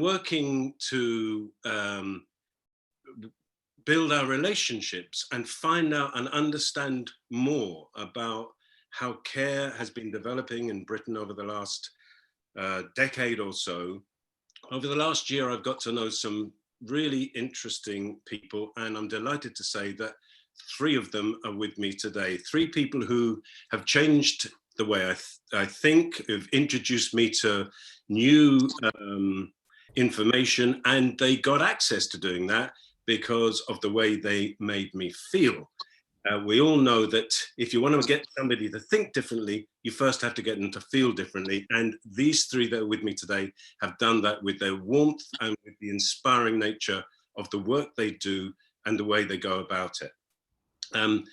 working to build our relationships and find out and understand more about how care has been developing in Britain over the last decade or so. Over the last year, I've got to know some really interesting people, and I'm delighted to say that 3 of them are with me today. 3 people who have changed the way I think, have introduced me to new information, and they got access to doing that because of the way they made me feel. We all know that if you want to get somebody to think differently, you first have to get them to feel differently. And these 3 that are with me today have done that with their warmth and with the inspiring nature of the work they do and the way they go about it. I'm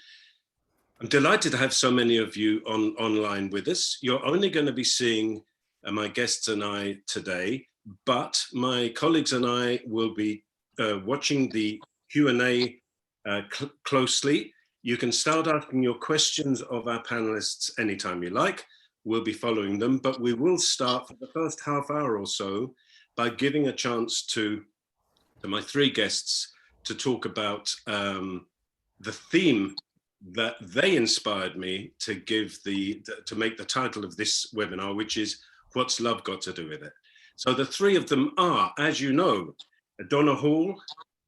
delighted to have so many of you online with us. You're only going to be seeing my guests and I today, but my colleagues and I will be watching the Q&A closely. You can start asking your questions of our panelists anytime you like. We'll be following them, but we will start for the first half hour or so by giving a chance to my 3 guests to talk about the theme that they inspired me to to make the title of this webinar, which is What's Love Got to Do with It? So the 3 of them are, as you know, Donna Hall,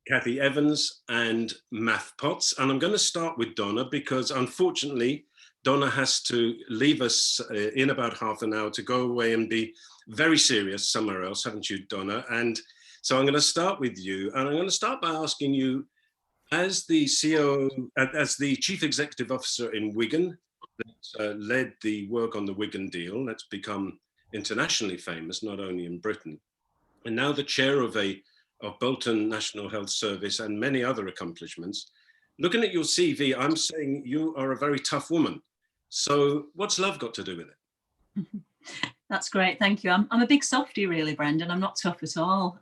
Kathy Evans, and Maff Potts. And I'm going to start with Donna because unfortunately, Donna has to leave us in about half an hour to go away and be very serious somewhere else, haven't you, Donna? And so I'm going to start with you. And I'm going to start by asking you, as the CEO, as the Chief Executive Officer in Wigan, that led the work on the Wigan Deal, that's become internationally famous, not only in Britain, and now the chair of Bolton National Health Service and many other accomplishments. Looking at your CV, I'm saying you are a very tough woman. So what's love got to do with it? That's great, thank you. I'm a big softie really, Brendan. I'm not tough at all.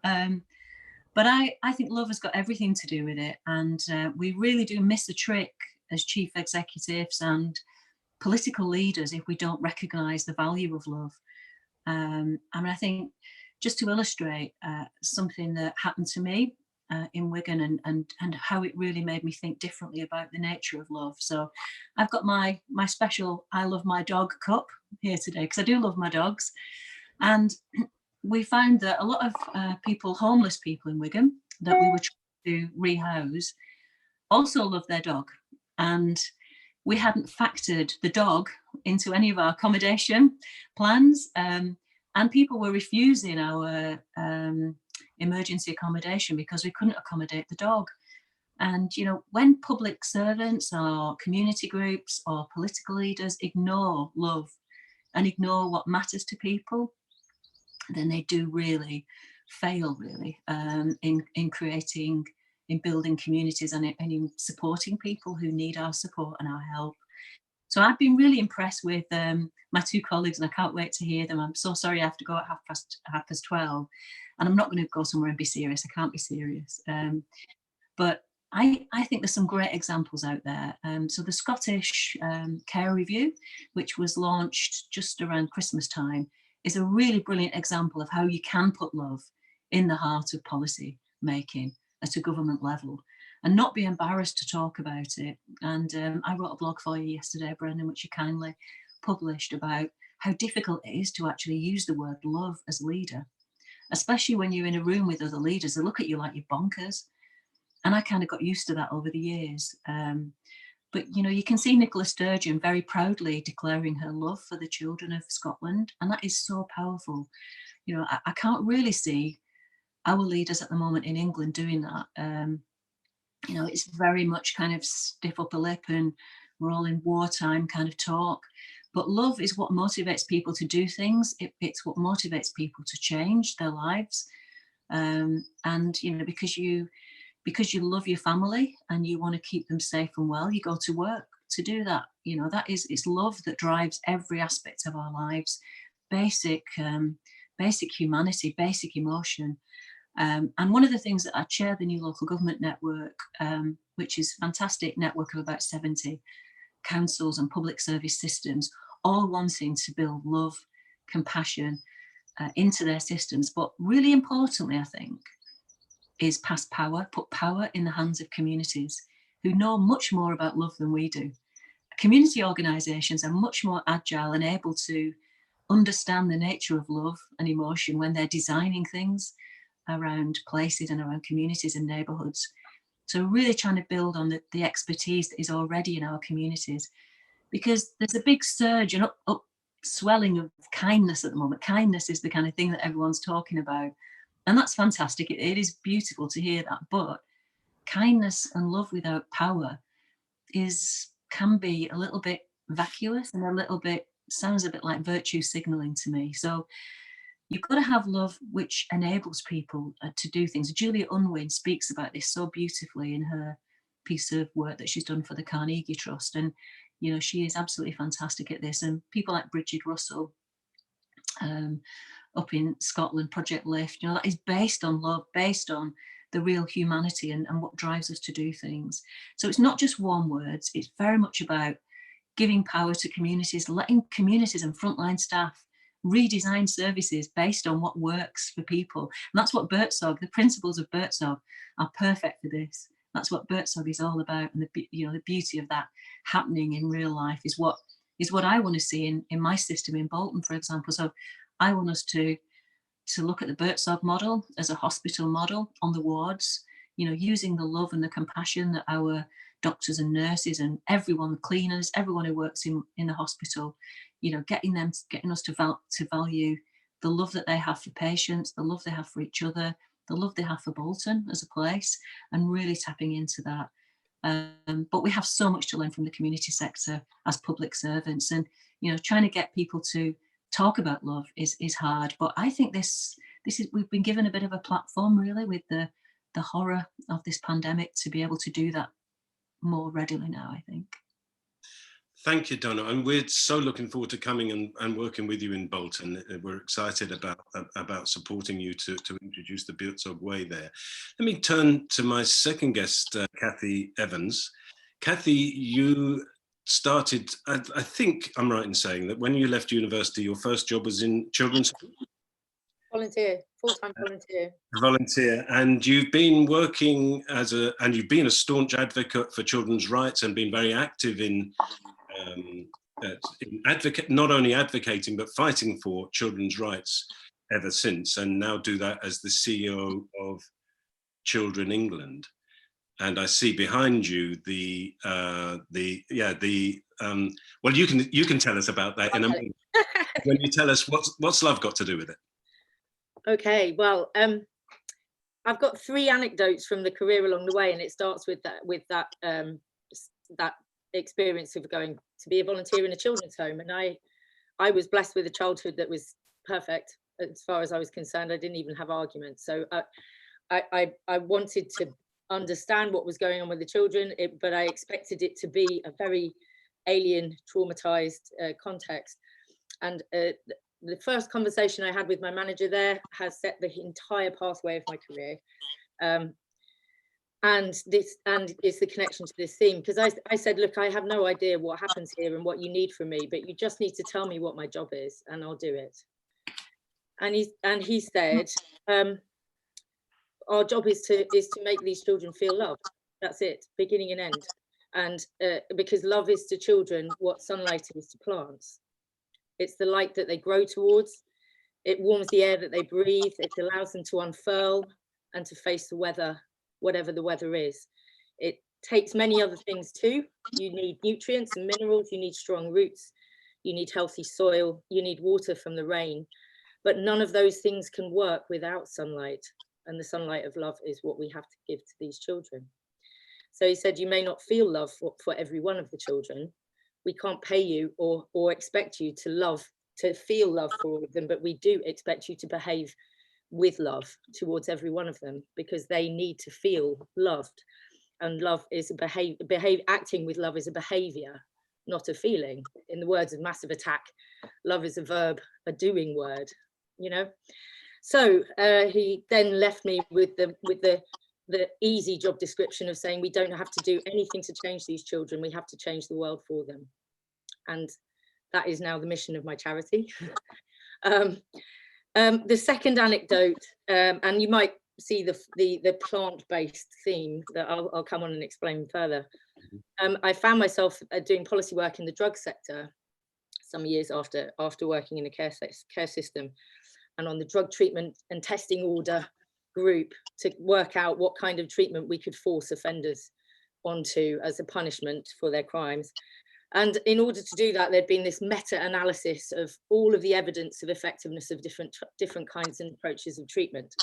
But I think love has got everything to do with it. And we really do miss a trick as chief executives and political leaders if we don't recognise the value of love. I mean, I think just to illustrate something that happened to me in Wigan and how it really made me think differently about the nature of love. So I've got my special I love my dog cup here today because I do love my dogs. And we found that a lot of people, homeless people in Wigan that we were trying to rehouse also love their dog. And we hadn't factored the dog into any of our accommodation plans. And people were refusing our emergency accommodation because we couldn't accommodate the dog. And, you know, when public servants or community groups or political leaders ignore love and ignore what matters to people, then they do really fail, really, in creating, in building communities and in supporting people who need our support and our help. So I've been really impressed with my 2 colleagues, and I can't wait to hear them. I'm so sorry I have to go at half past 12, and I'm not going to go somewhere and be serious. I can't be serious. But I think there's some great examples out there. So the Scottish Care Review, which was launched just around Christmas time, is a really brilliant example of how you can put love in the heart of policy making at a government level and not be embarrassed to talk about it. And I wrote a blog for you yesterday, Brendan, which you kindly published, about how difficult it is to actually use the word love as a leader, especially when you're in a room with other leaders. They look at you like you're bonkers. And I kind of got used to that over the years. But, you know, you can see Nicola Sturgeon very proudly declaring her love for the children of Scotland. And that is so powerful. You know, I can't really see our leaders at the moment in England doing that. You know, it's very much kind of stiff upper lip and we're all in wartime kind of talk. But love is what motivates people to do things. It's what motivates people to change their lives. And, you know, because you love your family and you want to keep them safe and well, you go to work to do that. You know, it's love that drives every aspect of our lives, basic humanity, basic emotion. And one of the things that I chair the New Local Government Network, which is a fantastic network of about 70 councils and public service systems, all wanting to build love, compassion, into their systems. But really importantly, I think, is pass power, put power in the hands of communities who know much more about love than we do. Community organisations are much more agile and able to understand the nature of love and emotion when they're designing things around places and around communities and neighbourhoods. So really trying to build on the expertise that is already in our communities, because there's a big surge and upswelling of kindness at the moment. Kindness is the kind of thing that everyone's talking about. And that's fantastic. It is beautiful to hear that. But kindness and love without power can be a little bit vacuous and a little bit, sounds a bit like virtue signalling to me. So you've got to have love which enables people to do things. Julia Unwin speaks about this so beautifully in her piece of work that she's done for the Carnegie Trust. And, you know, she is absolutely fantastic at this. And people like Bridget Russell up in Scotland, Project Lift, you know, that is based on love, based on the real humanity and what drives us to do things. So it's not just one words, it's very much about giving power to communities, letting communities and frontline staff redesign services based on what works for people. And that's what Birdsong, the principles of Birdsong are perfect for this. That's what Birdsong is all about. And the beauty of that happening in real life is what I want to see in my system in Bolton, for example. So I want us to look at the Birdsong model as a hospital model on the wards, you know, using the love and the compassion that our doctors and nurses and everyone, the cleaners, everyone who works in the hospital, you know, getting us to value the love that they have for patients, the love they have for each other, the love they have for Bolton as a place, and really tapping into that. But we have so much to learn from the community sector as public servants, and, you know, trying to get people to talk about love is hard. But I think this is, we've been given a bit of a platform really with the horror of this pandemic to be able to do that more readily now, I think. Thank you, Donna. And we're so looking forward to coming and working with you in Bolton. We're excited about supporting you to introduce the Birdsong way there. Let me turn to my second guest, Kathy Evans. Kathy, you started, I think I'm right in saying that when you left university, your first job was in children's. Volunteer, full-time volunteer. Volunteer, and you've been working and you've been a staunch advocate for children's rights and been very active in not only advocating but fighting for children's rights ever since, and now do that as the CEO of Children England. And I see behind you well, you can tell us about that in a moment. When you tell us what's love got to do with it. Okay, well, I've got 3 anecdotes from the career along the way, and it starts with that experience of going to be a volunteer in a children's home. And I was blessed with a childhood that was perfect as far as I was concerned. I didn't even have arguments. So I wanted to understand what was going on with the children, but I expected it to be a very alien, traumatized context. And the first conversation I had with my manager there has set the entire pathway of my career. And it's the connection to this theme, because I said, look, I have no idea what happens here and what you need from me, but you just need to tell me what my job is and I'll do it. And he said, our job is to make these children feel loved. That's it, beginning and end. And because love is to children what sunlight is to plants. It's the light that they grow towards. It warms the air that they breathe. It allows them to unfurl and to face the weather, whatever the weather is. It takes many other things too. You need nutrients and minerals. You need strong roots. You need healthy soil. You need water from the rain. But none of those things can work without sunlight. And the sunlight of love is what we have to give to these children. So he said, you may not feel love for every one of the children. We can't pay you or expect you to feel love for all of them, but we do expect you to behave with love towards every one of them, because they need to feel loved. And love is acting with love is a behavior, not a feeling. In the words of Massive Attack, love is a verb, a doing word, you know. So he then left me with the easy job description of saying, we don't have to do anything to change these children, we have to change the world for them. And that is now the mission of my charity. The second anecdote, and you might see the plant-based theme that I'll come on and explain further. I found myself doing policy work in the drug sector some years after working in a care system, and on the drug treatment and testing order group to work out what kind of treatment we could force offenders onto as a punishment for their crimes. And in order to do that, there'd been this meta-analysis of all of the evidence of effectiveness of different kinds and approaches of treatment.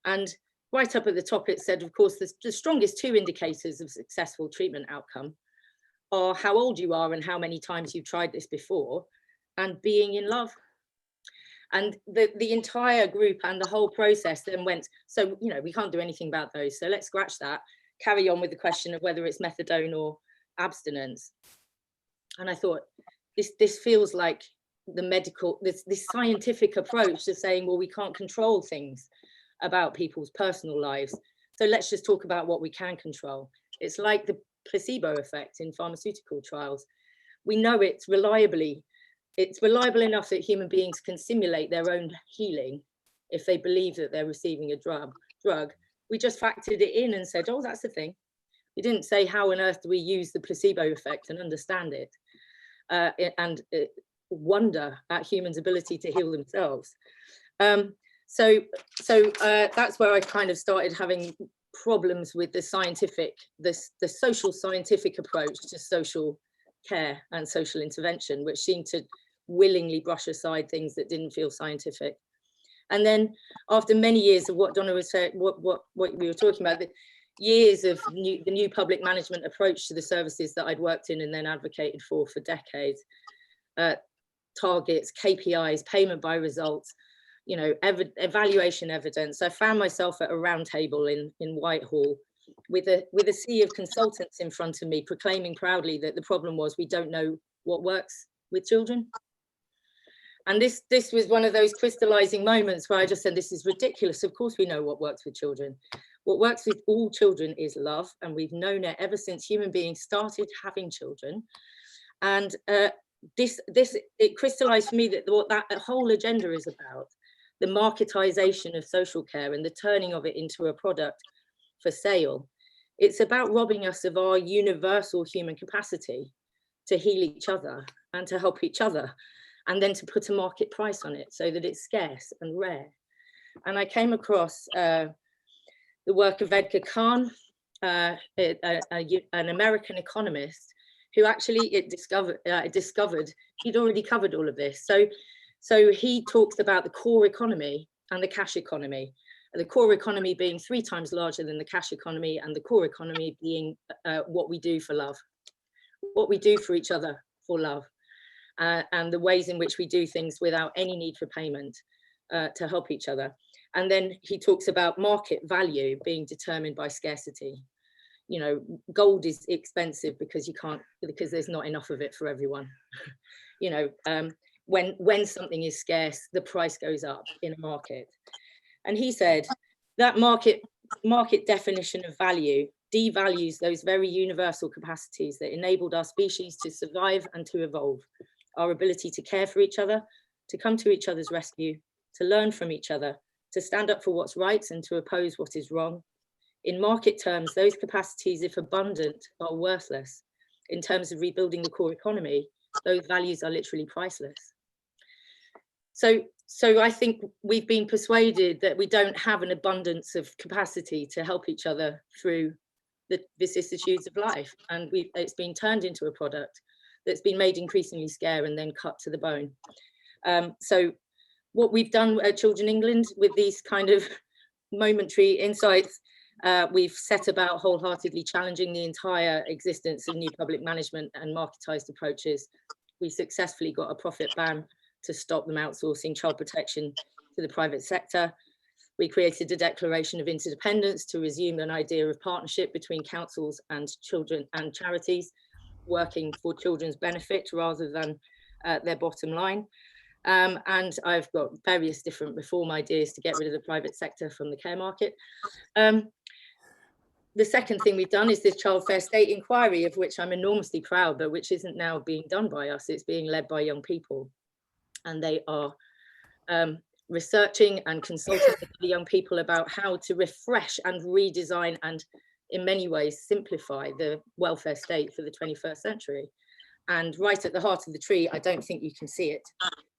And right up at the top, it said, of course, the strongest two indicators of successful treatment outcome are how old you are and how many times you've tried this before, and being in love. And the entire group and the whole process then went, so, you know, we can't do anything about those. So let's scratch that, carry on with the question of whether it's methadone or abstinence. And I thought, this feels like the medical, this scientific approach to saying, well, we can't control things about people's personal lives. So let's just talk about what we can control. It's like the placebo effect in pharmaceutical trials. We know it's reliable enough that human beings can simulate their own healing if they believe that they're receiving a drug. We just factored it in and said, oh, that's the thing. We didn't say how on earth do we use the placebo effect and understand it and wonder at humans' ability to heal themselves. So that's where I kind of started having problems with the social scientific approach to social care and social intervention, which seemed to willingly brush aside things that didn't feel scientific. And then after many years of what Donna was saying, what we were talking about, the years of the new public management approach to the services that I'd worked in and then advocated for decades, targets, KPIs, payment by results, you know, evaluation evidence. I found myself at a round table in Whitehall with a sea of consultants in front of me proclaiming proudly that the problem was we don't know what works with children. And this was one of those crystallizing moments where I just said, this is ridiculous. Of course we know what works with children. What works with all children is love, and we've known it ever since human beings started having children. And it crystallized for me that what that whole agenda is about, the marketization of social care and the turning of it into a product for sale. It's about robbing us of our universal human capacity to heal each other and to help each other, and then to put a market price on it so that it's scarce and rare. And I came across the work of Edgar Kahn, an American economist, who actually discovered he'd already covered all of this. So he talks about the core economy and the cash economy. The core economy being 3 times larger than the cash economy, and the core economy being what we do for love, what we do for each other for love. And the ways in which we do things without any need for payment to help each other. And then he talks about market value being determined by scarcity. You know, gold is expensive because there's not enough of it for everyone. You know, when something is scarce, the price goes up in a market. And he said that market definition of value devalues those very universal capacities that enabled our species to survive and to evolve. Our ability to care for each other, to come to each other's rescue, to learn from each other, to stand up for what's right and to oppose what is wrong. In market terms, those capacities, if abundant, are worthless. In terms of rebuilding the core economy, those values are literally priceless. So I think we've been persuaded that we don't have an abundance of capacity to help each other through the vicissitudes of life. And it's been turned into a product that's been made increasingly scarce and then cut to the bone. So what we've done at Children England with these kind of momentary insights, we've set about wholeheartedly challenging the entire existence of new public management and marketized approaches. We successfully got a profit ban to stop them outsourcing child protection to the private sector. We created a declaration of interdependence to resume an idea of partnership between councils and children and charities, working for children's benefit rather than their bottom line. And I've got various different reform ideas to get rid of the private sector from the care market. The second thing we've done is this ChildFairState inquiry, of which I'm enormously proud, but which isn't now being done by us. It's being led by young people. And they are researching and consulting with the young people about how to refresh and redesign and in many ways simplify the welfare state for the 21st century. And right at the heart of the tree, I don't think you can see it.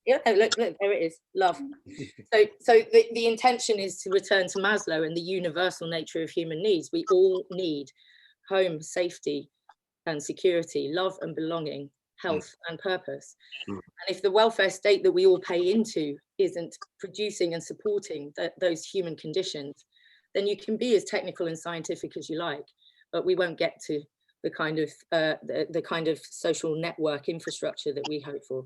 Yeah, oh, look, there it is, love. So the intention is to return to Maslow and the universal nature of human needs. We all need home, safety and security, love and belonging, health and purpose. And if the welfare state that we all pay into isn't producing and supporting those human conditions, then you can be as technical and scientific as you like, but we won't get to the kind of social network infrastructure that we hope for.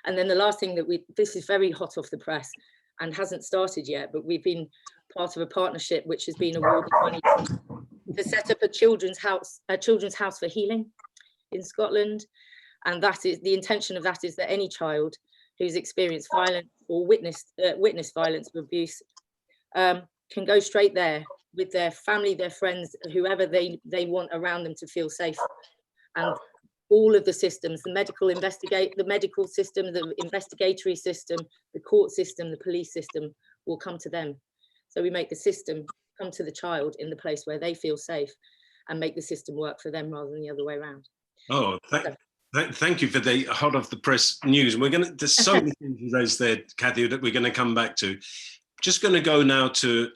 And then the last thing that this is very hot off the press and hasn't started yet, but we've been part of a partnership which has been awarded money to set up a children's house for healing in Scotland. And that is the intention of that is that any child who's experienced violence or witnessed violence or abuse can go straight there with their family, their friends, whoever they want around them to feel safe. And all of the systems, the medical system, the investigatory system, the court system, the police system will come to them. So we make the system come to the child in the place where they feel safe and make the system work for them rather than the other way around. Oh, thank you for the hot off the press news. There's so many things you raised there, Kathy, that we're going to come back to. Just going to go now to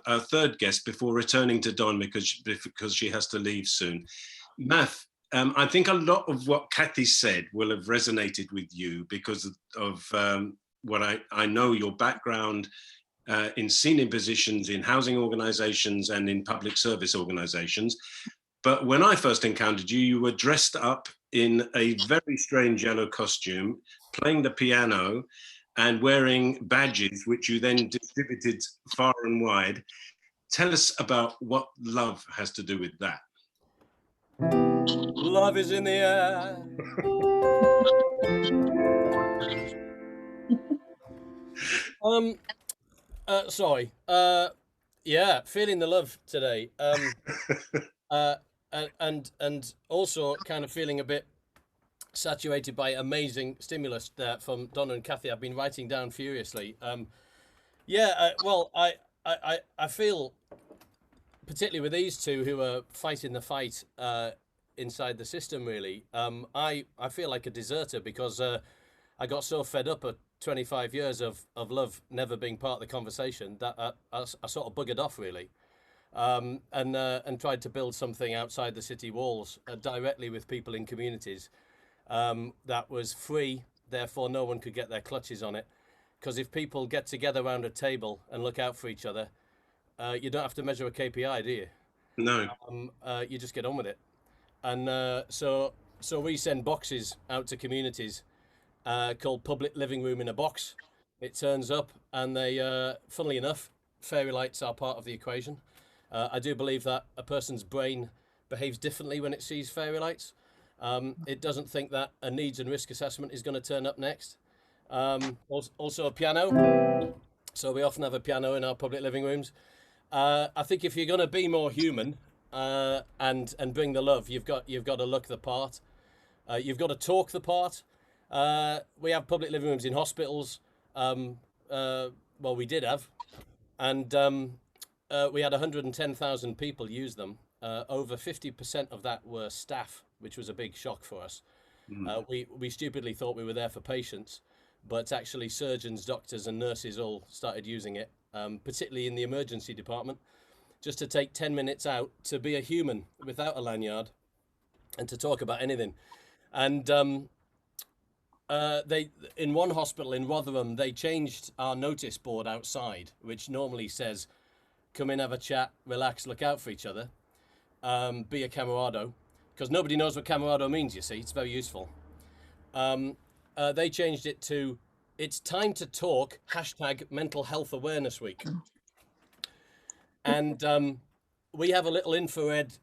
our third guest before returning to Don because she has to leave soon. Maff, I think a lot of what Kathy said will have resonated with you because of what I know your background in senior positions in housing organisations and in public service organisations. But when I first encountered you, you were dressed up in a very strange yellow costume, playing the piano and wearing badges, which you then distributed far and wide. Tell us about what love has to do with that. Love is in the air. Sorry. Yeah, feeling the love today. And also kind of feeling a bit saturated by amazing stimulus there from Donna and Kathy. I've been writing down furiously. Well, I feel particularly with these two who are fighting the fight inside the system, really. I feel like a deserter because I got so fed up at 25 years of love never being part of the conversation that I sort of buggered off, really. And tried to build something outside the city walls directly with people in communities that was free, therefore no one could get their clutches on it. Because if people get together around a table and look out for each other, you don't have to measure a KPI, do you? No. You just get on with it. And so we send boxes out to communities called Public Living Room in a Box. It turns up and they, funnily enough, fairy lights are part of the equation. I do believe that a person's brain behaves differently when it sees fairy lights. It doesn't think that a needs and risk assessment is going to turn up next. Also a piano. So we often have a piano in our public living rooms. I think if you're going to be more human and bring the love, you've got to look the part. You've got to talk the part. We have public living rooms in hospitals. Well, we did have. And we had 110,000 people use them. Over 50% of that were staff, which was a big shock for us. We stupidly thought we were there for patients, but actually surgeons, doctors and nurses all started using it, particularly in the emergency department, just to take 10 minutes out to be a human without a lanyard and to talk about anything. And they, in one hospital in Rotherham, they changed our notice board outside, which normally says, come in, have a chat, relax, look out for each other, be a camerado, because nobody knows what camerado means, you see. It's very useful. They changed it to, it's time to talk, hashtag Mental Health Awareness Week. And we have a little infrared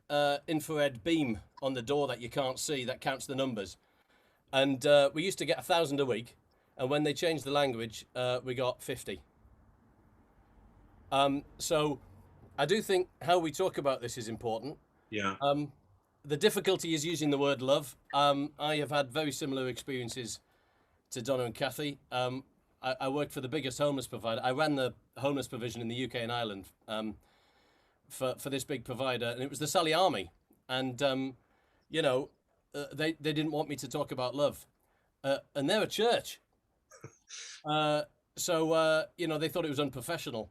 beam on the door that you can't see that counts the numbers. And we used to get 1,000 a week. And when they changed the language, we got 50. So I do think how we talk about this is important. Yeah. The difficulty is using the word love. I have had very similar experiences to Donna and Kathy. I worked for the biggest homeless provider. I ran the homeless provision in the UK and Ireland for this big provider, and it was the Sally Army. And you know, they didn't want me to talk about love, and they're a church. So you know, they thought it was unprofessional.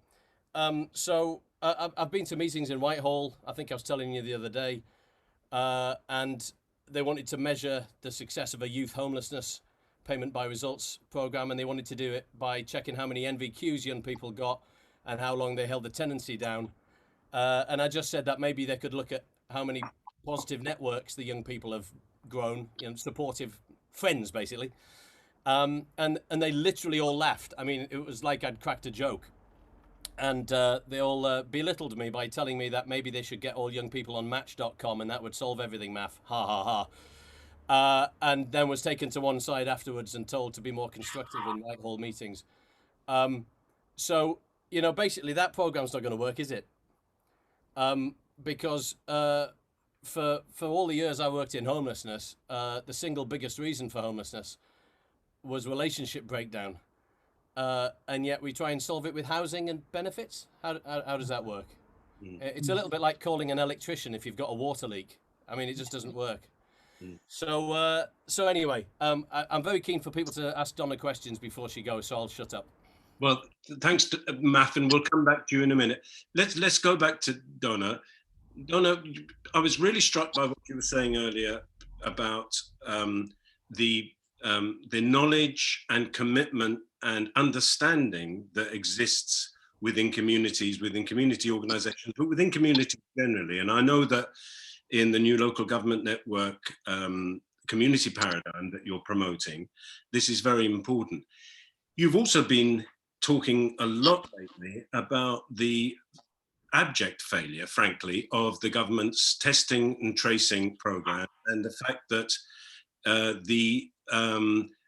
So I've been to meetings in Whitehall. I think I was telling you the other day, and they wanted to measure the success of a youth homelessness payment by results program, and they wanted to do it by checking how many NVQs young people got and how long they held the tenancy down. And I just said that maybe they could look at how many positive networks the young people have grown, you know, supportive friends basically. And they literally all laughed. I mean, it was like I'd cracked a joke. And they all belittled me by telling me that maybe they should get all young people on Match.com and that would solve everything, Maff. Ha ha ha. And then was taken to one side afterwards and told to be more constructive in Whitehall meetings. So, you know, basically that program's not going to work, is it? Because for all the years I worked in homelessness, the single biggest reason for homelessness was relationship breakdown. And yet we try and solve it with housing and benefits. How does that work? It's a little bit like calling an electrician if you've got a water leak. I mean, it just doesn't work. So anyway, I'm very keen for people to ask Donna questions before she goes, so I'll shut up. Well, thanks to Maff, and we'll come back to you in a minute. Let's go back to Donna. Donna, I was really struck by what you were saying earlier about the knowledge and commitment and understanding that exists within communities, within community organizations, but within communities generally. And I know that in the new local government network community paradigm that you're promoting, this is very important. You've also been talking a lot lately about the abject failure, frankly, of the government's testing and tracing program, and the fact that the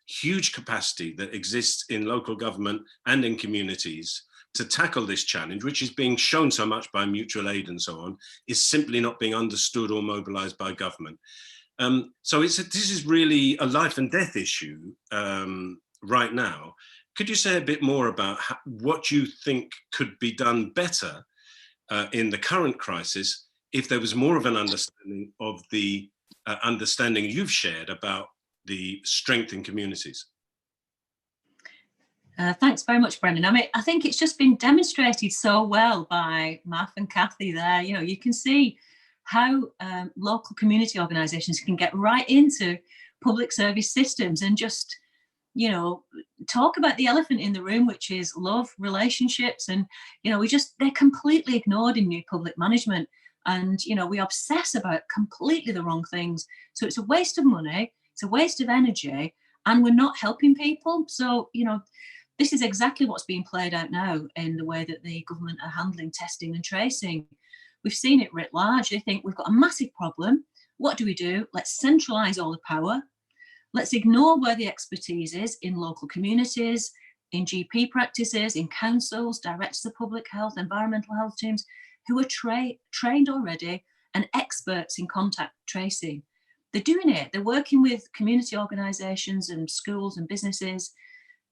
huge capacity that exists in local government and in communities to tackle this challenge, which is being shown so much by mutual aid and so on, is simply not being understood or mobilized by government. So this is really a life and death issue right now. Could you say a bit more about what you think could be done better in the current crisis if there was more of an understanding of the understanding you've shared about the strength in communities? Thanks very much, Brendan. I mean, I think it's just been demonstrated so well by Maff and Kathy there. You know, you can see how local community organisations can get right into public service systems and just, you know, talk about the elephant in the room, which is love, relationships. And, you know, they're completely ignored in new public management. And, you know, we obsess about completely the wrong things. So it's a waste of money, it's a waste of energy, and we're not helping people. So, you know, this is exactly what's being played out now in the way that the government are handling testing and tracing. We've seen it writ large. They think we've got a massive problem. What do? Let's centralise all the power. Let's ignore where the expertise is in local communities, in GP practices, in councils, directors of public health, environmental health teams, who are trained already and experts in contact tracing. They're doing it. They're working with community organisations and schools and businesses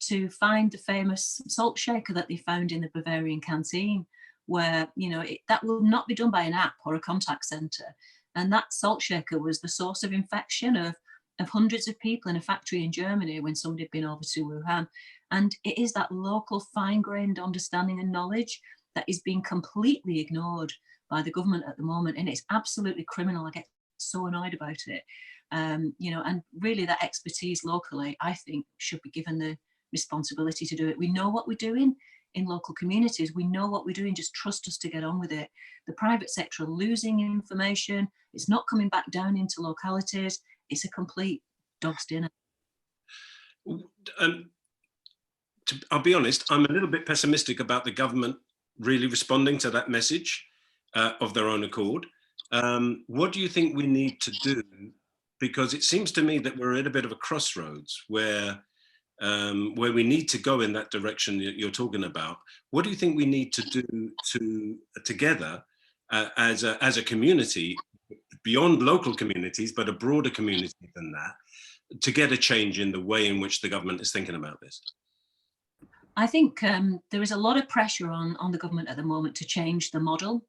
to find the famous salt shaker that they found in the Bavarian canteen, where, you know, that will not be done by an app or a contact centre. And that salt shaker was the source of infection of hundreds of people in a factory in Germany when somebody had been over to Wuhan. And it is that local fine-grained understanding and knowledge that is being completely ignored by the government at the moment. And it's absolutely criminal. I get so annoyed about it. You know, and really that expertise locally, I think, should be given the responsibility to do it. We know what we're doing in local communities. We know what we're doing. Just trust us to get on with it. The private sector are losing information. It's not coming back down into localities. It's a complete dog's dinner. I'll be honest, I'm a little bit pessimistic about the government really responding to that message of their own accord. What do you think we need to do? Because it seems to me that we're at a bit of a crossroads where we need to go in that direction that you're talking about. What do you think we need to do together as a community, beyond local communities, but a broader community than that, to get a change in the way in which the government is thinking about this? I think there is a lot of pressure on the government at the moment to change the model,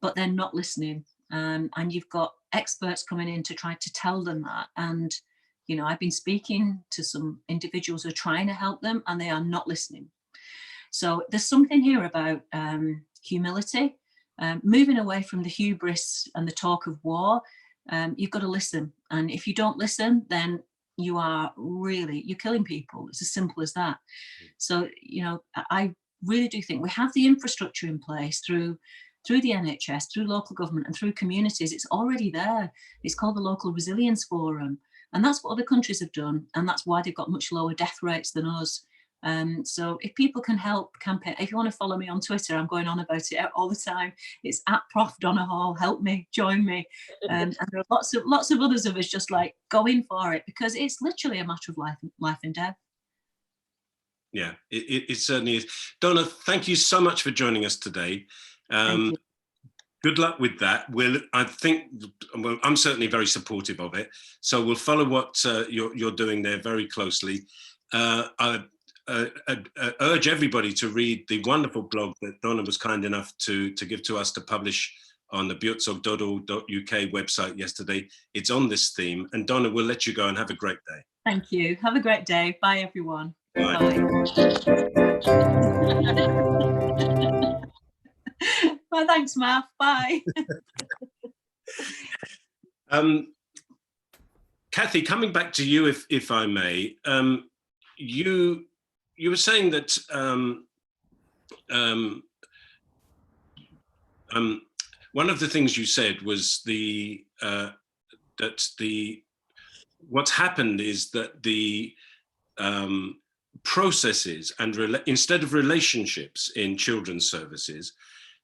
but they're not listening. And you've got experts coming in to try to tell them that. And, you know, I've been speaking to some individuals who are trying to help them, and they are not listening. So there's something here about humility, moving away from the hubris and the talk of war. You've got to listen. And if you don't listen, then you're killing people. It's as simple as that. So, you know, I really do think we have the infrastructure in place through the NHS, through local government and through communities. It's already there. It's called the Local Resilience Forum. And that's what other countries have done. And that's why they've got much lower death rates than us. So if people can help campaign, if you want to follow me on Twitter, I'm going on about it all the time. It's at Prof Donna Hall. Help me, join me. And there are lots of others of us just like going for it, because it's literally a matter of life and death. Yeah, it certainly is. Donna, thank you so much for joining us today. Thank you. Good luck with that. I'm certainly very supportive of it. So we'll follow what you're doing there very closely. I urge everybody to read the wonderful blog that Donna was kind enough to give to us to publish on the buurtzorg.org.uk website yesterday. It's on this theme. And Donna, we'll let you go and have a great day. Thank you. Have a great day. Bye, everyone. Bye. Well, thanks, Maff. Bye. Kathy, coming back to you, if I may, you were saying that one of the things you said was what's happened is that the processes and instead of relationships in children's services,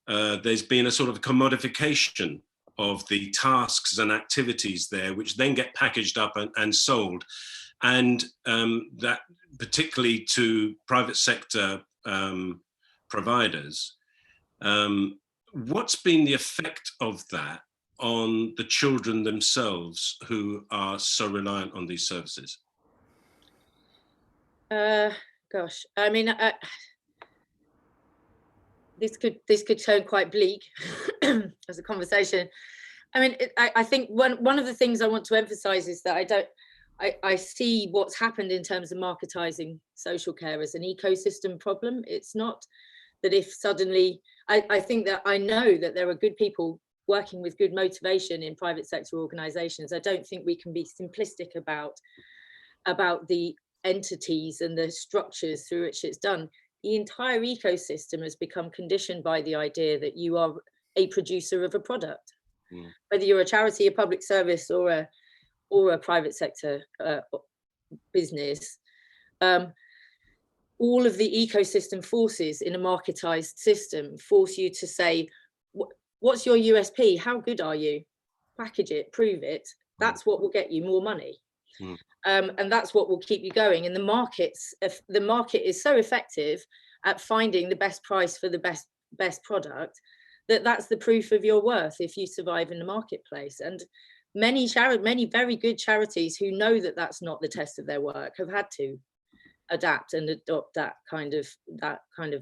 there's been a sort of commodification of the tasks and activities there, which then get packaged up and sold. And that particularly to private sector providers. What's been the effect of that on the children themselves who are so reliant on these services? Gosh, I mean, this could turn quite bleak as a conversation. I mean, I think one of the things I want to emphasize is that I see what's happened in terms of marketizing social care as an ecosystem problem. It's not that if suddenly, I think that I know that there are good people working with good motivation in private sector organizations. I don't think we can be simplistic about the entities and the structures through which it's done. The entire ecosystem has become conditioned by the idea that you are a producer of a product, whether you're a charity, a public service, or a private sector business. All of the ecosystem forces in a marketized system force you to say, what's your USP? How good are you? Package it, prove it. That's what will get you more money. And that's what will keep you going. And the market is so effective at finding the best price for the best product that's the proof of your worth if you survive in the marketplace. And many very good charities who know that that's not the test of their work have had to adapt and adopt that kind of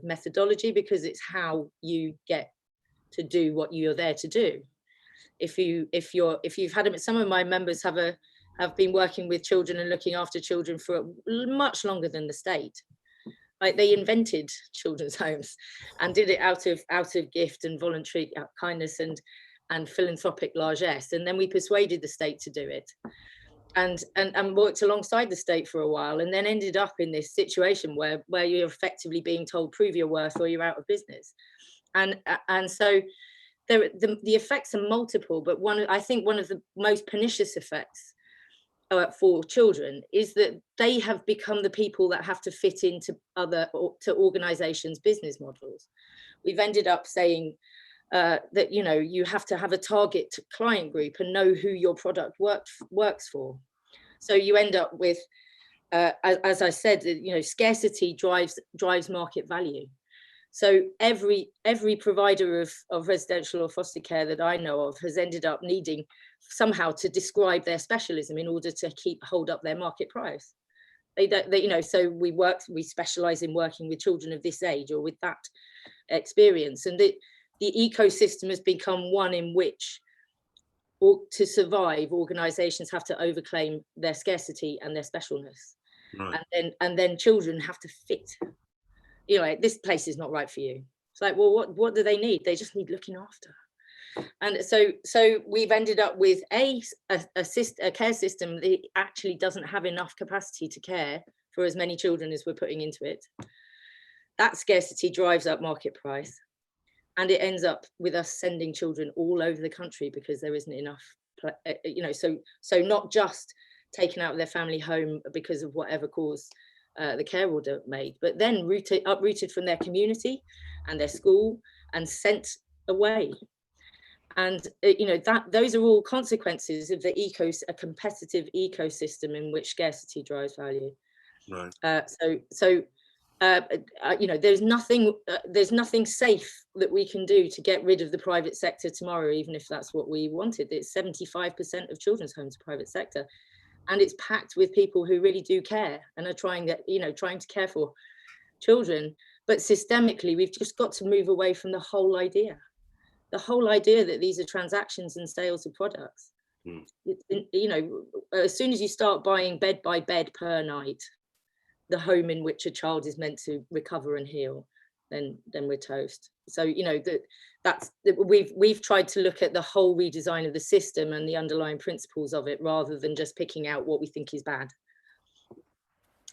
methodology, because it's how you get to do what you're there to do. If you've had some of my members have been working with children and looking after children for much longer than the state. Like, they invented children's homes and did it out of gift and voluntary kindness and philanthropic largesse. And then we persuaded the state to do it and worked alongside the state for a while, and then ended up in this situation where you're effectively being told, prove your worth or you're out of business. And so the effects are multiple, but I think one of the most pernicious effects for children is that they have become the people that have to fit into to organizations' business models. We've ended up saying that, you know, you have to have a target client group and know who your product works for. So you end up with, as I said, you know, scarcity drives market value. So every provider of residential or foster care that I know of has ended up needing somehow to describe their specialism in order to hold up their market price. They don't, you know, so we specialize in working with children of this age or with that experience. And the ecosystem has become one in which, or to survive, organizations have to overclaim their scarcity and their specialness. Right. And then children have to fit. You know, this place is not right for you. It's like, well, what do they need? They just need looking after. And so we've ended up with a care system that actually doesn't have enough capacity to care for as many children as we're putting into it. That scarcity drives up market price, and it ends up with us sending children all over the country because there isn't enough, you know, so not just taken out of their family home because of whatever cause the care order made, but then uprooted from their community and their school and sent away. And you know, those are all consequences of a competitive ecosystem in which scarcity drives value. Right. You know, there's nothing safe that we can do to get rid of the private sector tomorrow, even if that's what we wanted. It's 75% of children's homes are private sector, and it's packed with people who really do care and are trying to care for children. But systemically, we've just got to move away from the whole idea that these are transactions and sales of products. You know, as soon as you start buying bed by bed per night, the home in which a child is meant to recover and heal, then we're toast. So, you know, we've tried to look at the whole redesign of the system and the underlying principles of it, rather than just picking out what we think is bad,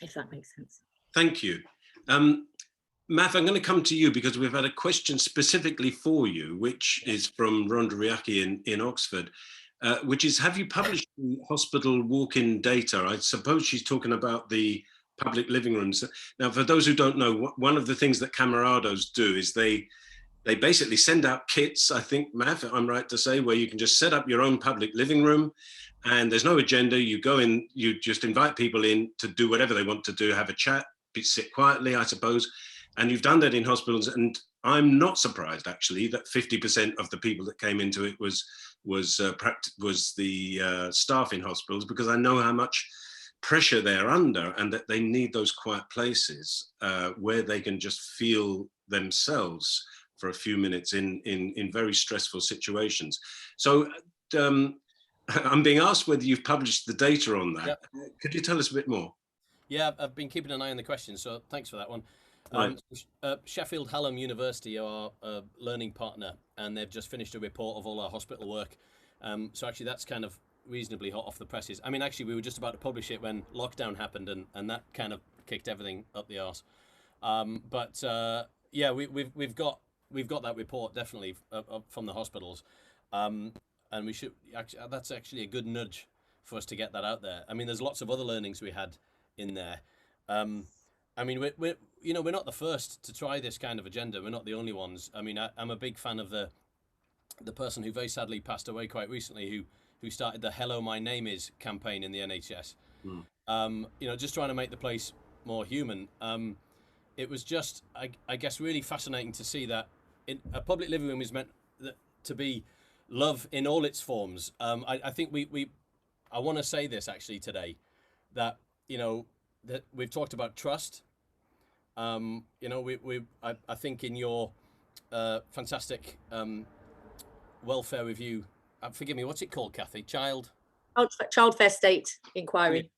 if that makes sense. Thank you. Maff, I'm going to come to you because we've had a question specifically for you, which is from Rhonda Riaki in Oxford, which is, have you published the hospital walk-in data? I suppose she's talking about the public living rooms. Now, for those who don't know, one of the things that Camerados do is they basically send out kits, I think, Maff, I'm right to say, where you can just set up your own public living room and there's no agenda. You go in, you just invite people in to do whatever they want to do, have a chat, sit quietly, I suppose. And you've done that in hospitals, and I'm not surprised actually that 50% of the people that came into it was the staff in hospitals, because I know how much pressure they're under, and that they need those quiet places where they can just feel themselves for a few minutes in very stressful situations. So I'm being asked whether you've published the data on that. Yep. Could you tell us a bit more? Yeah, I've been keeping an eye on the questions, so thanks for that one. Right. Sheffield Hallam University are a learning partner, and they've just finished a report of all our hospital work. So actually that's kind of reasonably hot off the presses. I mean, actually we were just about to publish it when lockdown happened, and that kind of kicked everything up the arse. Yeah, we've got that report definitely from the hospitals, and we should actually, that's actually a good nudge for us to get that out there. I mean, there's lots of other learnings we had in there. I mean, we're not the first to try this kind of agenda. We're not the only ones. I mean, I'm a big fan of the person who very sadly passed away quite recently, who started the "Hello, my name is" campaign in the NHS. You know, just trying to make the place more human. It was just, I guess, really fascinating to see that a public living room is meant to be love in all its forms. I think I want to say this actually today, that, you know, that we've talked about trust. You know, I think in your fantastic welfare review, forgive me, what's it called, Kathy? ChildFairState inquiry.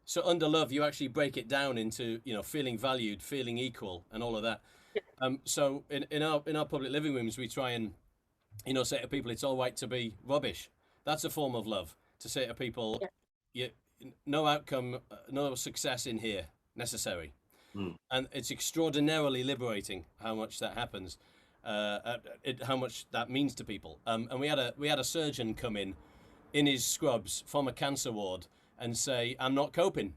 So under love, you actually break it down into, you know, feeling valued, feeling equal, and all of that. Yeah. So in our public living rooms, we try and, you know, say to people, it's all right to be rubbish. That's a form of love. To say to people, yeah, no outcome, no success in here necessary. And it's extraordinarily liberating how much that happens, how much that means to people. And we had a surgeon come in his scrubs from a cancer ward and say, "I'm not coping."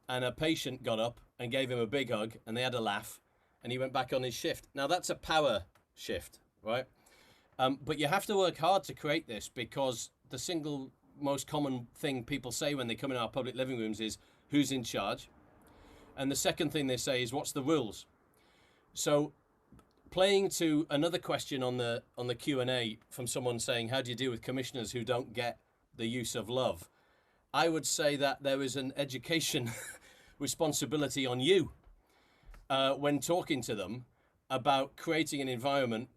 And a patient got up and gave him a big hug, and they had a laugh, and he went back on his shift. Now that's a power shift, right? But you have to work hard to create this, because the single most common thing people say when they come in our public living rooms is, who's in charge? And the second thing they say is, what's the rules? So playing to another question on the Q&A from someone saying, how do you deal with commissioners who don't get the use of love? I would say that there is an education responsibility on you when talking to them about creating an environment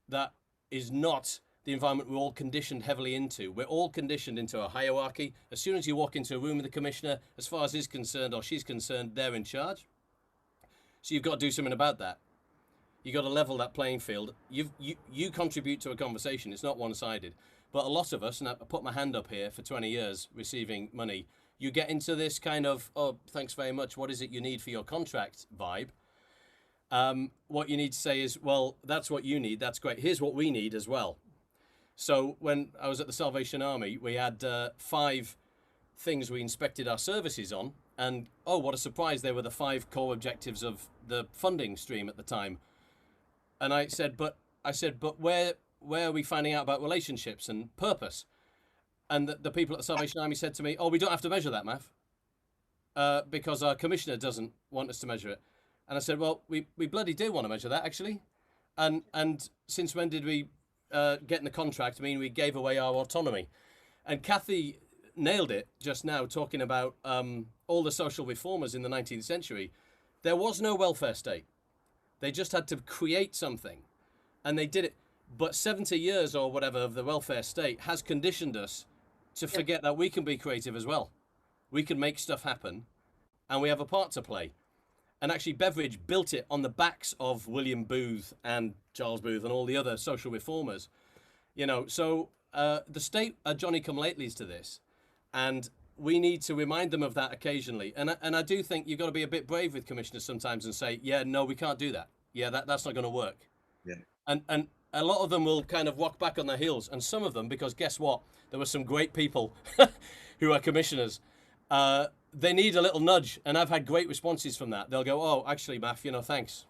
that is not the environment we're all conditioned heavily into. We're all conditioned into a hierarchy. As soon as you walk into a room with the commissioner, as far as he's concerned or she's concerned, they're in charge. So you've got to do something about that. You've got to level that playing field. You contribute to a conversation. It's not one-sided. But a lot of us, and I put my hand up here for 20 years receiving money, you get into this kind of, oh, thanks very much, what is it you need for your contract vibe? What you need to say is, well, that's what you need. That's great. Here's what we need as well. So when I was at the Salvation Army, we had 5 things we inspected our services on. And, oh, what a surprise, they were the 5 core objectives of the funding stream at the time. And I said, but where are we finding out about relationships and purpose? And the people at the Salvation Army said to me, oh, we don't have to measure that, Maff, because our commissioner doesn't want us to measure it. And I said, well, we bloody do want to measure that, actually. And since when did we get in the contract? I mean, we gave away our autonomy. And Kathy nailed it just now, talking about all the social reformers in the 19th century. There was no welfare state. They just had to create something. And they did it. But 70 years or whatever of the welfare state has conditioned us to forget that we can be creative as well. We can make stuff happen, and we have a part to play. And actually, Beveridge built it on the backs of William Booth and Charles Booth and all the other social reformers. You know, so the state are Johnny-come-latelys to this, and we need to remind them of that occasionally. And I do think you've got to be a bit brave with commissioners sometimes and say, yeah, no, we can't do that. Yeah, that's not going to work. Yeah. And a lot of them will kind of walk back on their heels, and some of them, because guess what? There were some great people who are commissioners. They need a little nudge, and I've had great responses from that. They'll go, "Oh, actually, Maff, you know, thanks."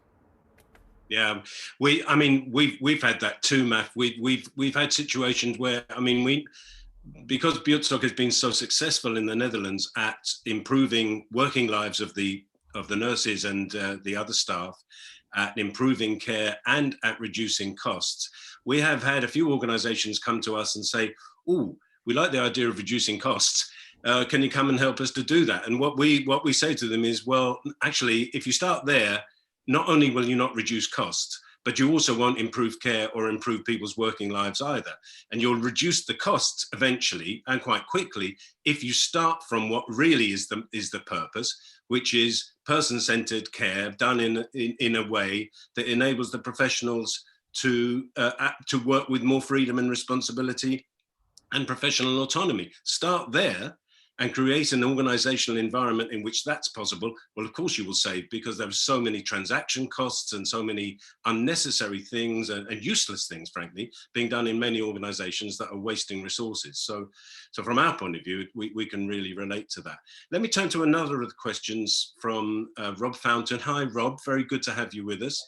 Yeah, we've had that too, Maff. We've had situations where, I mean, because Buurtzorg has been so successful in the Netherlands at improving working lives of the nurses and the other staff, at improving care and at reducing costs, we have had a few organisations come to us and say, "Oh, we like the idea of reducing costs. Can you come and help us to do that?" And what we say to them is, well, actually, if you start there, not only will you not reduce costs, but you also won't improve care or improve people's working lives either. And you'll reduce the costs eventually and quite quickly if you start from what really is the purpose, which is person-centered care done in a way that enables the professionals to work with more freedom and responsibility and professional autonomy. Start there and create an organizational environment in which that's possible. Well, of course you will save, because there are so many transaction costs and so many unnecessary things and useless things, frankly, being done in many organizations that are wasting resources. So from our point of view, we can really relate to that. Let me turn to another of the questions from Rob Fountain. Hi, Rob, very good to have you with us.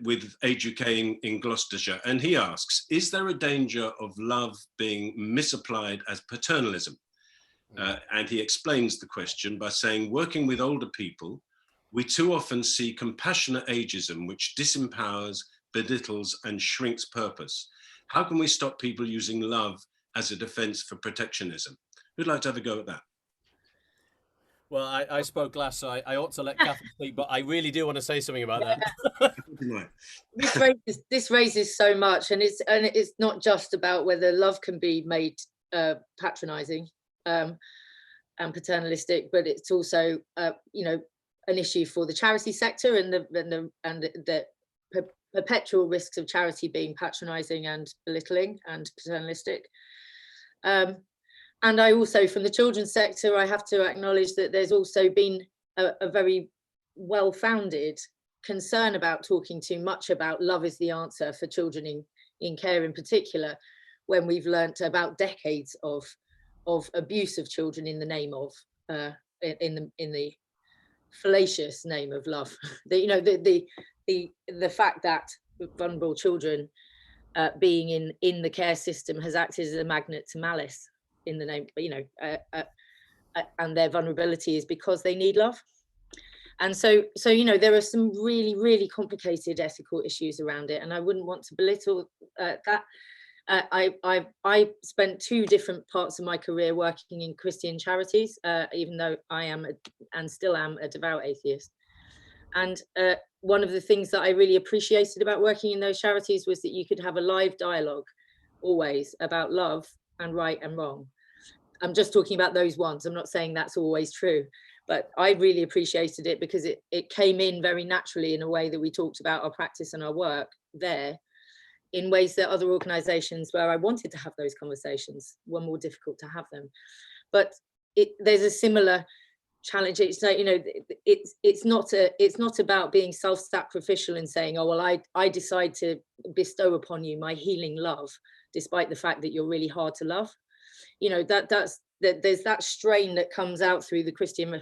With Age UK in Gloucestershire, and he asks, is there a danger of love being misapplied as paternalism? And he explains the question by saying, working with older people, we too often see compassionate ageism which disempowers, belittles and shrinks purpose. How can we stop people using love as a defense for protectionism? Who'd like to have a go at that? Well, I spoke last, so I ought to let Catherine speak, but I really do want to say something about that. This raises so much, and it's not just about whether love can be made patronising and paternalistic, but it's also you know, an issue for the charity sector and the perpetual risks of charity being patronising and belittling and paternalistic. And I also, from the children's sector, I have to acknowledge that there's also been a very well-founded concern about talking too much about love is the answer for children in care in particular, when we've learnt about decades of abuse of children in the name of, in the fallacious name of love. The fact that vulnerable children being in the care system has acted as a magnet to malice in the name, and their vulnerability is because they need love. And so there are some really, really complicated ethical issues around it, and I wouldn't want to belittle that. I spent 2 different parts of my career working in Christian charities, even though I am and still am a devout atheist. And one of the things that I really appreciated about working in those charities was that you could have a live dialogue always about love and right and wrong. I'm just talking about those ones. I'm not saying that's always true, but I really appreciated it because it came in very naturally in a way that we talked about our practice and our work there, in ways that other organizations where I wanted to have those conversations were more difficult to have them. But there's a similar challenge. It's like, you know, it's not about being self-sacrificial and saying, oh, well, I decide to bestow upon you my healing love, despite the fact that you're really hard to love. You know, there's that strain that comes out through the Christian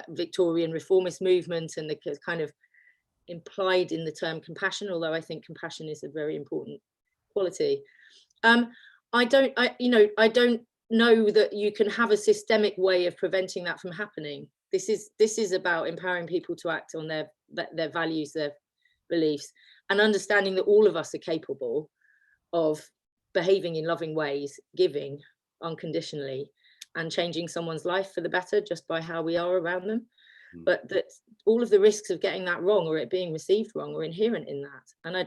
Victorian reformist movement, and the kind of implied in the term compassion, although I think compassion is a very important quality. I don't know that you can have a systemic way of preventing that from happening. This is about empowering people to act on their values, their beliefs, and understanding that all of us are capable of behaving in loving ways, giving unconditionally, and changing someone's life for the better just by how we are around them. But that all of the risks of getting that wrong or it being received wrong are inherent in that. And I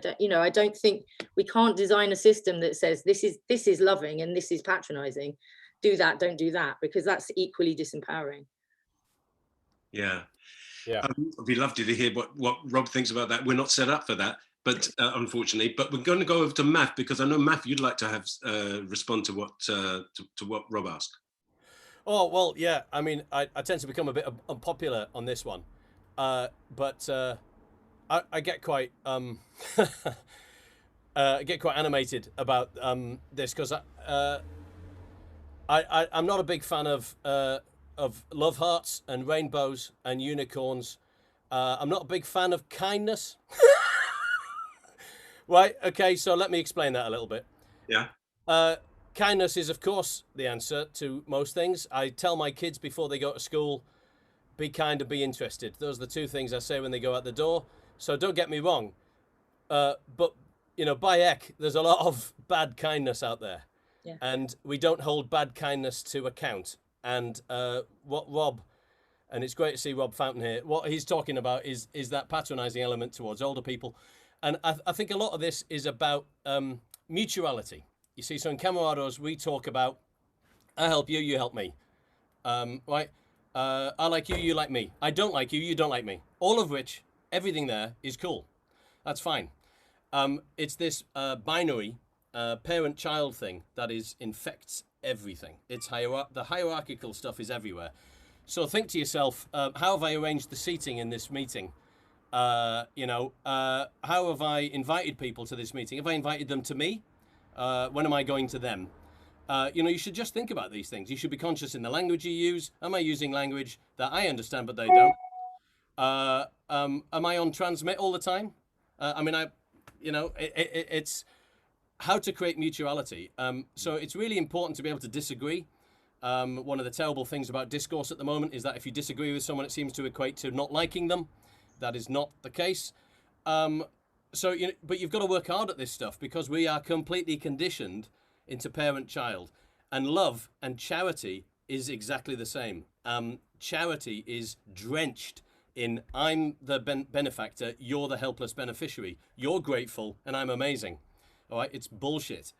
don't think we can't design a system that says this is loving and this is patronizing. Do that, don't do that, because that's equally disempowering. Yeah. Yeah. It'd be lovely to hear what Rob thinks about that. We're not set up for that, but unfortunately, but we're going to go over to Maff, because I know Maff, you'd like to have respond to what Rob asked. Oh, well, yeah. I mean, I tend to become a bit unpopular on this one, but I get quite animated about this, because I'm not a big fan of love hearts and rainbows and unicorns. I'm not a big fan of kindness. Right. Okay. So let me explain that a little bit. Yeah. Kindness is, of course, the answer to most things. I tell my kids before they go to school, be kind and be interested. Those are the 2 things I say when they go out the door. So don't get me wrong. But, you know, by heck, there's a lot of bad kindness out there. Yeah. And we don't hold bad kindness to account. And what Rob, and it's great to see Rob Fountain here, what he's talking about is that patronizing element towards older people. And I think a lot of this is about mutuality. You see, so in Camerados, we talk about, I help you, you help me. Right? I like you, you like me. I don't like you, you don't like me. All of which, everything there is cool. That's fine. It's this binary parent-child thing that infects everything. It's the hierarchical stuff is everywhere. So think to yourself, how have I arranged the seating in this meeting? How have I invited people to this meeting? Have I invited them to me? When am I going to them? You should just think about these things. You should be conscious in the language you use. Am I using language that I understand but they don't? Am I on transmit all the time? It's how to create mutuality. So it's really important to be able to disagree. One of the terrible things about discourse at the moment is that if you disagree with someone, it seems to equate to not liking them. That is not the case. But you've got to work hard at this stuff, because we are completely conditioned into parent-child, and love and charity is exactly the same. Charity is drenched in I'm the benefactor, you're the helpless beneficiary. You're grateful and I'm amazing. All right, it's bullshit.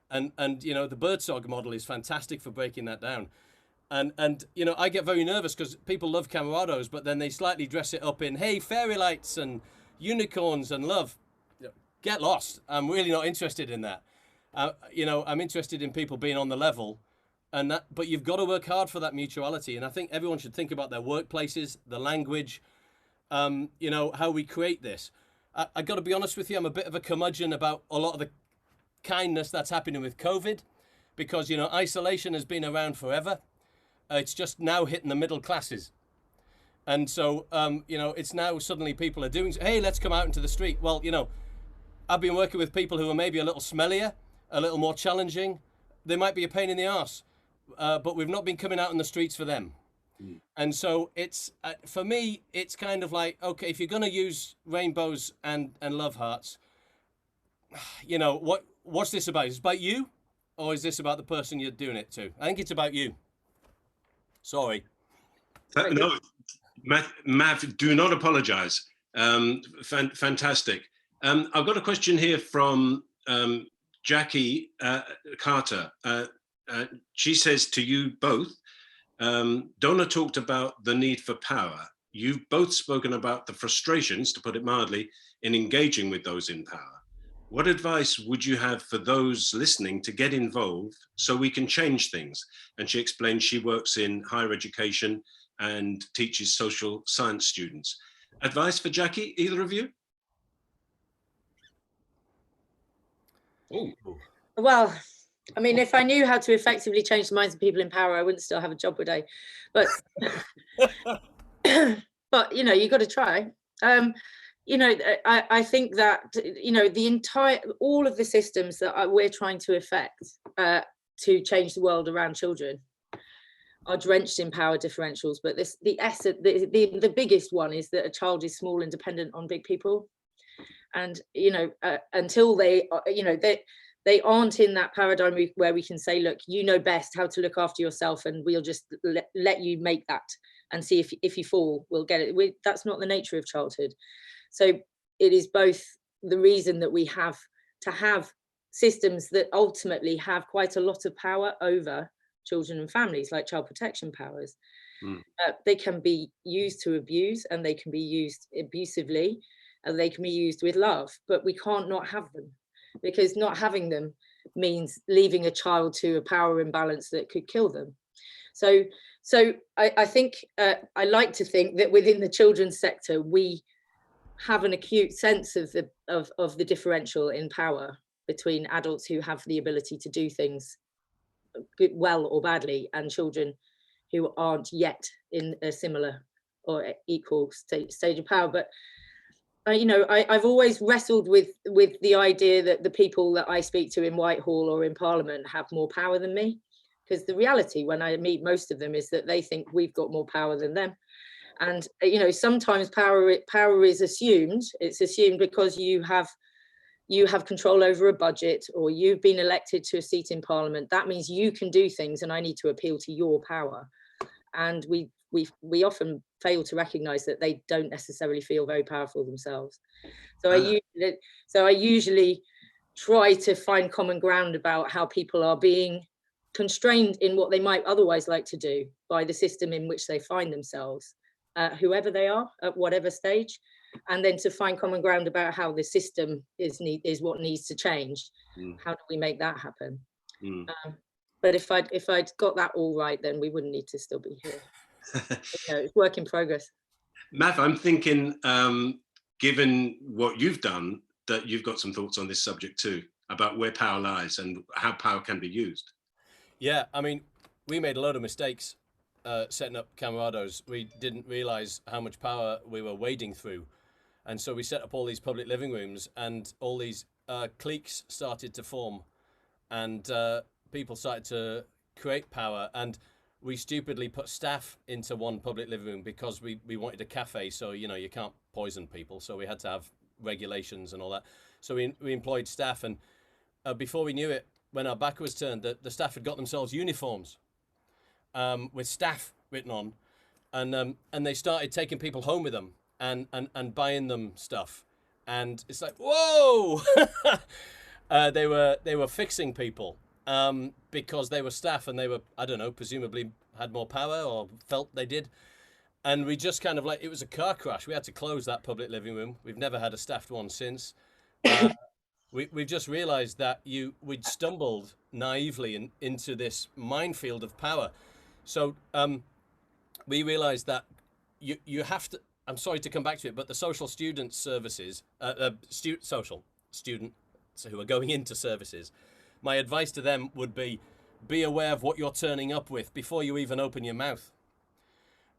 And the birdsong model is fantastic for breaking that down. And I get very nervous because people love Camerados, but then they slightly dress it up in, hey, fairy lights and unicorns and love. Get lost. I'm really not interested in that. I'm interested in people being on the level, but you've got to work hard for that mutuality. And I think everyone should think about their workplaces, the language, how we create this. I got to be honest with you, I'm a bit of a curmudgeon about a lot of the kindness that's happening with COVID, because, isolation has been around forever. It's just now hitting the middle classes. And so, it's now suddenly people are doing, hey, let's come out into the street. Well, I've been working with people who are maybe a little smellier, a little more challenging. They might be a pain in the arse, but we've not been coming out in the streets for them. And so it's, for me, it's kind of like, okay, if you're going to use rainbows and love hearts, you know, what's this about? Is it about you, or is this about the person you're doing it to? I think it's about you. Sorry. No, Mav, do not apologize. Fantastic. I've got a question here from Jackie Carter. She says to you both, Donna talked about the need for power. You've both spoken about the frustrations, to put it mildly, in engaging with those in power. What advice would you have for those listening to get involved so we can change things? And she explained she works in higher education and teaches social science students. Advice for Jackie, either of you? Oh. Well, I mean, if I knew how to effectively change the minds of people in power, I wouldn't still have a job would I? But, but you know, you got to try. You know, I think that, you know, all of the systems that we're trying to affect to change the world around children are drenched in power differentials. But the biggest one is that a child is small and dependent on big people. And, you know, until they, you know, they aren't in that paradigm where we can say, look, you know best how to look after yourself, and we'll just let you make that and see if you fall, we'll get it. That's not the nature of childhood. So it is both the reason that we have to have systems that ultimately have quite a lot of power over children and families, like child protection powers. They can be used to abuse, and they can be used abusively, and they can be used with love, but we can't not have them, because not having them means leaving a child to a power imbalance that could kill them. So I think I like to think that within the children's sector, we have an acute sense of the differential in power between adults who have the ability to do things well or badly, and children who aren't yet in a similar or equal stage of power. But you know, I've always wrestled with the idea that the people that I speak to in Whitehall or in Parliament have more power than me, because the reality when I meet most of them is that they think we've got more power than them. And you know, sometimes power is assumed. It's assumed because you have control over a budget, or you've been elected to a seat in Parliament. That means you can do things, and I need to appeal to your power. And we often fail to recognise that they don't necessarily feel very powerful themselves. So I usually try to find common ground about how people are being constrained in what they might otherwise like to do by the system in which they find themselves, whoever they are, at whatever stage, and then to find common ground about how the system is what needs to change. How do we make that happen? But if I'd got that all right, then we wouldn't need to still be here. You know, it's work in progress. Maff, I'm thinking, given what you've done, that you've got some thoughts on this subject too, about where power lies and how power can be used. Yeah, I mean, we made a load of mistakes setting up Camerados. We didn't realise how much power we were wading through. And so we set up all these public living rooms, and all these cliques started to form, and people started to create power. And we stupidly put staff into one public living room because we wanted a cafe, so you know, you can't poison people, so we had to have regulations and all that. So we employed staff, and before we knew it, when our back was turned, the staff had got themselves uniforms with staff written on, and they started taking people home with them and buying them stuff, and it's like, whoa. They were fixing people because they were staff, and they were, I don't know, presumably had more power or felt they did. And we just kind of like, it was a car crash. We had to close that public living room. We've never had a staffed one since. We've just realized that we'd stumbled naively into this minefield of power. So we realized that you have to, I'm sorry to come back to it, but the social student services, social students who are going into services, my advice to them would be aware of what you're turning up with before you even open your mouth.